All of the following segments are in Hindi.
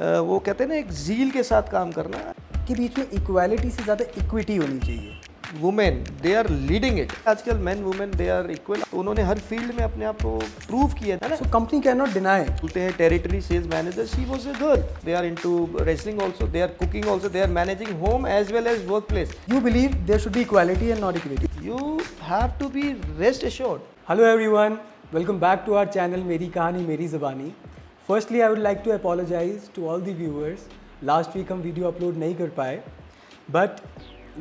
वो कहते हैं ना एक ज़ील के साथ काम करना। के बीच में इक्वालिटी से ज़्यादा इक्विटी होनी चाहिए। Women they are leading it. आजकल men women they are equal. उन्होंने हर फील्ड में अपने आप को प्रूव किया है ना। So company can not deny. बोलते हैं territory sales manager, she was a girl. They are into wrestling also, they are cooking also, they are managing home as well as work place. You believe there should be equality and not equity. You have to be rest assured. Hello everyone, welcome back to our channel Meri Kahani Meri Zubani. Firstly I would like to apologise to all the viewers. Last week हम वीडियो अपलोड नहीं कर पाए, but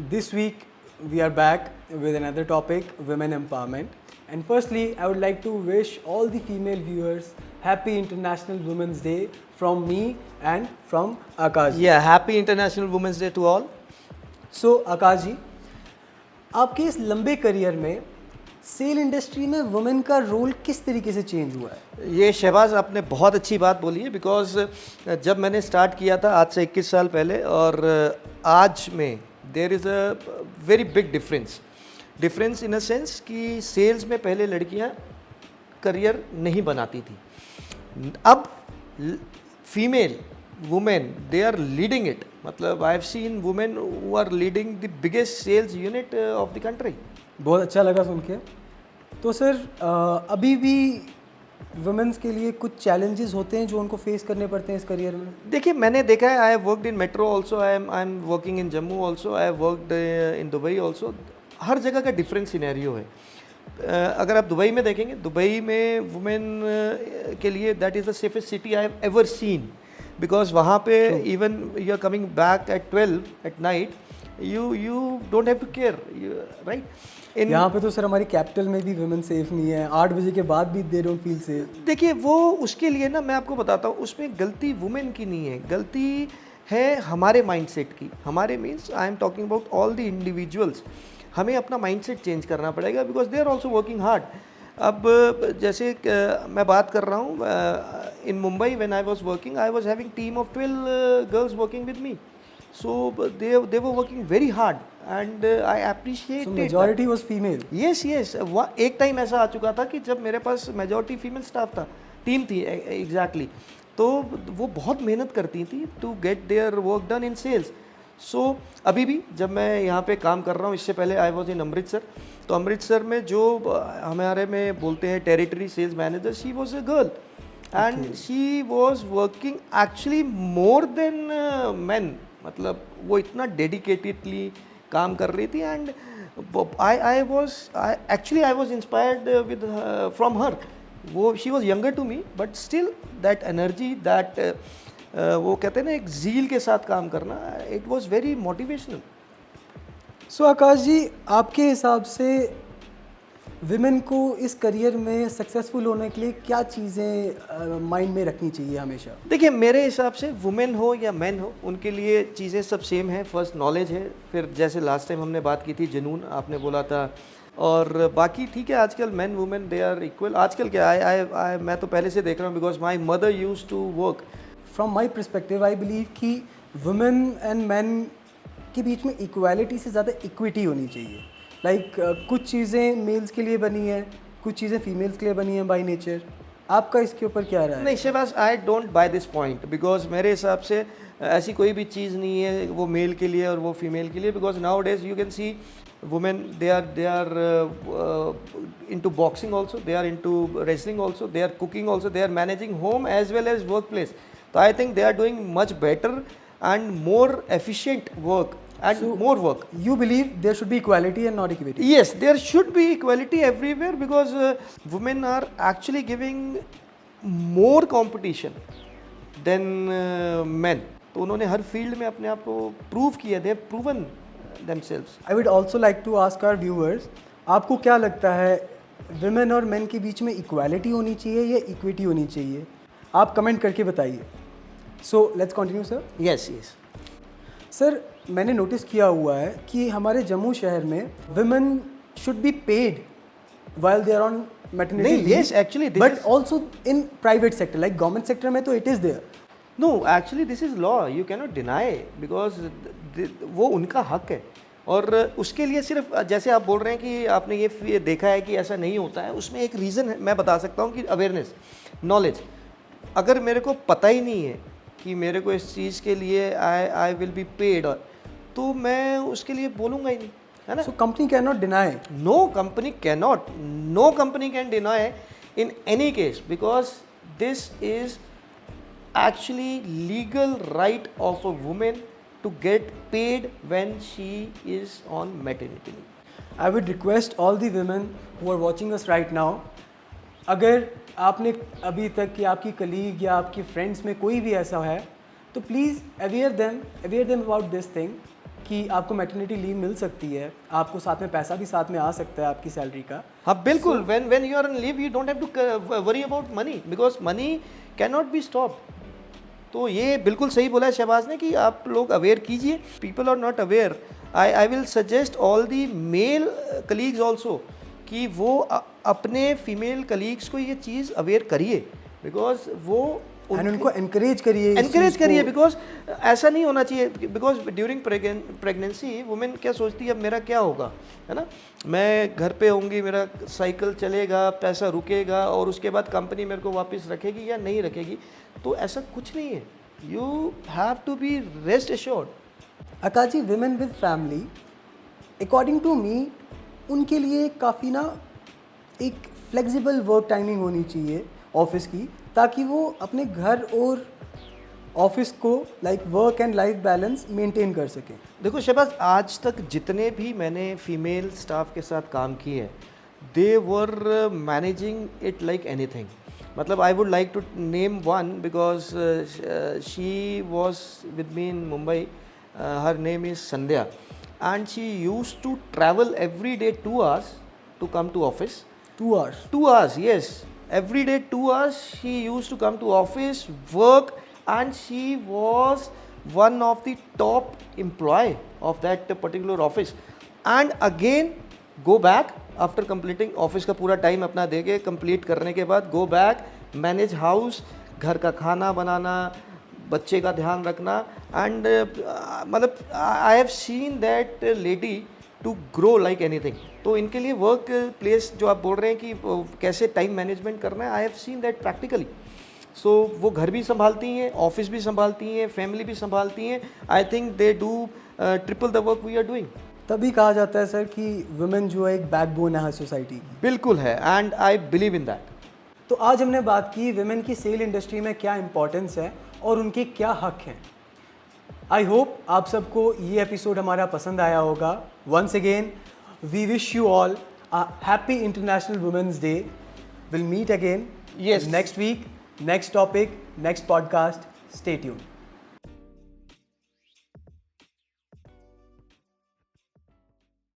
this week we are back with another topic, women empowerment. And firstly, I would like to wish all the female viewers happy International Women's Day from me and from Akash. Yeah, happy International Women's Day to all. So Akash जी, आपके इस लंबे करियर में सेल इंडस्ट्री में वुमेन का रोल किस तरीके से चेंज हुआ है? ये शहबाज आपने बहुत अच्छी बात बोली है, बिकॉज जब मैंने स्टार्ट किया था आज से 21 साल पहले और आज में there is a very big difference in a sense कि सेल्स में पहले लड़कियां करियर नहीं बनाती थी। अब female women they are leading it. मतलब I have seen women who are leading the biggest sales unit of the country. बहुत अच्छा लगा सुन के। तो सर अभी भी वुमेन्स के लिए कुछ चैलेंजेस होते हैं जो उनको फेस करने पड़ते हैं इस करियर में? देखिए, मैंने देखा है, I have worked in metro also, I am working in Jammu also, I have worked in Dubai also. हर जगह का डिफरेंट सिनेरियो है। अगर आप दुबई में देखेंगे, दुबई में वुमेन के लिए that is the safest city I have ever seen, because वहाँ पे even you are coming back at 12 at night, you don't have to care, right? यहाँ पे तो सर हमारी कैपिटल में भी वुमेन सेफ नहीं है। 8 बजे के बाद भी दे डोंट फील सेफ। देखिए, वो उसके लिए ना मैं आपको बताता हूँ, उसमें गलती वुमेन की नहीं है, गलती है हमारे माइंडसेट की। हमारे means I am talking about all the individuals. हमें अपना माइंडसेट चेंज करना पड़ेगा, because they are also working hard. अब जैसे मैं बात कर रहा हूँ in Mumbai, when I was working, I was having team of 12 girls working with me. So they were working very hard and I appreciate so it. majority was female. Yes. एक टाइम ऐसा आ चुका था कि जब मेरे पास मेजॉरिटी फीमेल स्टाफ था, टीम थी एग्जैक्टली, तो वो बहुत मेहनत करती थी to get their work done in sales. So अभी भी जब मैं यहाँ पे काम कर रहा हूँ, इससे पहले आई वॉज इन अमृतसर, तो अमृतसर में जो हमारे में बोलते हैं territory sales manager, she was a girl and she was working actually more than man. मतलब वो इतना डेडिकेटेडली काम कर रही थी and I was inspired with from her. वो she was younger to me, but still that energy, that वो कहते हैं ना एक ज़ील के साथ काम करना, इट वॉज वेरी मोटिवेशनल। सो आकाश जी, आपके हिसाब से विमेन को इस करियर में सक्सेसफुल होने के लिए क्या चीज़ें माइंड में रखनी चाहिए हमेशा? देखिए, मेरे हिसाब से वुमेन हो या मैन हो, उनके लिए चीज़ें सब सेम है। फर्स्ट नॉलेज है, फिर जैसे लास्ट टाइम हमने बात की थी जुनून, आपने बोला था, और बाकी ठीक है। आजकल man women they are equal. आजकल क्या आई मैं तो पहले से देख रहा हूँ, because my mother use to work. From my perspective I believe कि वुमेन एंड मैन के बीच में इक्वालिटी से ज़्यादा इक्विटी होनी चाहिए। लाइक कुछ चीज़ें मेल्स के लिए बनी है, कुछ चीज़ें फीमेल्स के लिए बनी है बाय नेचर। आपका इसके ऊपर क्या राय है? नहीं Shahbaz, I don't buy this point, because मेरे हिसाब से ऐसी कोई भी चीज़ नहीं है वो मेल के लिए और वो फीमेल के लिए, because nowadays you can see women they are into boxing also, they are into wrestling also, they are cooking also, they are managing home as well as work place. तो I think they are doing much better and more efficient work and more work. You believe there should be equality and not equity? Yes, there should be equality everywhere, because women are actually giving more competition than men. तो उन्होंने हर फील्ड में अपने आप को प्रूव किया, they have proven themselves. I would also like to ask our viewers, आपको क्या लगता है women और men के बीच में equality होनी चाहिए या equity होनी चाहिए? आप कमेंट करके बताइए। So let's continue sir. Yes. Sir, मैंने नोटिस किया हुआ है कि हमारे जम्मू शहर में women should be paid while they are on maternity leave. Yes, actually this but is also in private sector, like government sector में तो it is there. No, actually this is law, you cannot deny, because वो उनका हक है। और उसके लिए सिर्फ जैसे आप बोल रहे हैं कि आपने ये देखा है कि ऐसा नहीं होता है, उसमें एक रीज़न है, मैं बता सकता हूँ कि अवेयरनेस, नॉलेज। अगर मेरे को पता ही नहीं है कि मेरे को इस चीज़ के लिए आई विल बी पेड, और तो मैं उसके लिए बोलूँगा ही नहीं, है ना. So company cannot deny. No company cannot, no company can deny in any case, because this is actually legal right of a woman to get paid when she is on maternity leave. I would request all the women who are watching us right now, अगर आपने अभी तक कि आपकी कलीग या आपकी फ्रेंड्स में कोई भी ऐसा है तो please aware them about this thing कि आपको मैटरनिटी लीव मिल सकती है, आपको साथ में पैसा भी साथ में आ सकता है आपकी सैलरी का. हाँ बिल्कुल. when you are on leave you don't have to worry about money, because money cannot be stopped. तो ये बिल्कुल सही बोला है शहबाज ने कि आप लोग अवेयर कीजिए. People are not aware. I will suggest all the male colleagues also कि वो अपने फीमेल कलीग्स को ये चीज़ अवेयर करिए, बिकॉज वो उनको एनकरेज करिए बिकॉज ऐसा नहीं होना चाहिए. बिकॉज ड्यूरिंग प्रेगनेंसी वुमेन क्या सोचती है, अब मेरा क्या होगा, है ना, मैं घर पे होंगी, मेरा साइकिल चलेगा, पैसा रुकेगा, और उसके बाद कंपनी मेरे को वापस रखेगी या नहीं रखेगी. तो ऐसा कुछ नहीं है. You have to be rest assured. अकाजी, women with family according to me उनके लिए काफ़ी ना एक फ्लेक्सिबल वर्क टाइमिंग होनी चाहिए ऑफिस की, ताकि वो अपने घर और ऑफिस को like work and life balance maintain कर सकें. देखो शहबाज, आज तक जितने भी मैंने फीमेल स्टाफ के साथ काम किए हैं, they were managing it like anything. मतलब I would like to name one because she was with me in Mumbai. Her name is Sandhya, and she used to travel every day 2 hours to come to office. 2 hours? 2 hours, yes. Every day 2 hours she used to come to office, work, and she was one of the top employee of that particular office. And again go back after completing office का पूरा टाइम अपना देके complete करने के बाद go back, manage house, घर का खाना बनाना, बच्चे का ध्यान रखना. एंड मतलब I have seen that lady to grow like anything. तो इनके लिए वर्क प्लेस जो आप बोल रहे हैं कि कैसे टाइम मैनेजमेंट करना है, I have seen that practically. So वो घर भी संभालती हैं, ऑफिस भी संभालती हैं, फैमिली भी संभालती हैं. I think they do triple the work we are doing. तभी कहा जाता है सर कि वुमेन जो है एक बैकबोन है सोसाइटी की. बिल्कुल है, and I believe in that. तो आज हमने बात की वुमेन की सेल इंडस्ट्री में क्या इंपॉर्टेंस है और उनके क्या हक हैं. आई होप आप सबको ये एपिसोड हमारा पसंद आया होगा. Once again we wish you all a happy international women's day. Will meet again Yes. Next week, next topic, next podcast. Stay tuned.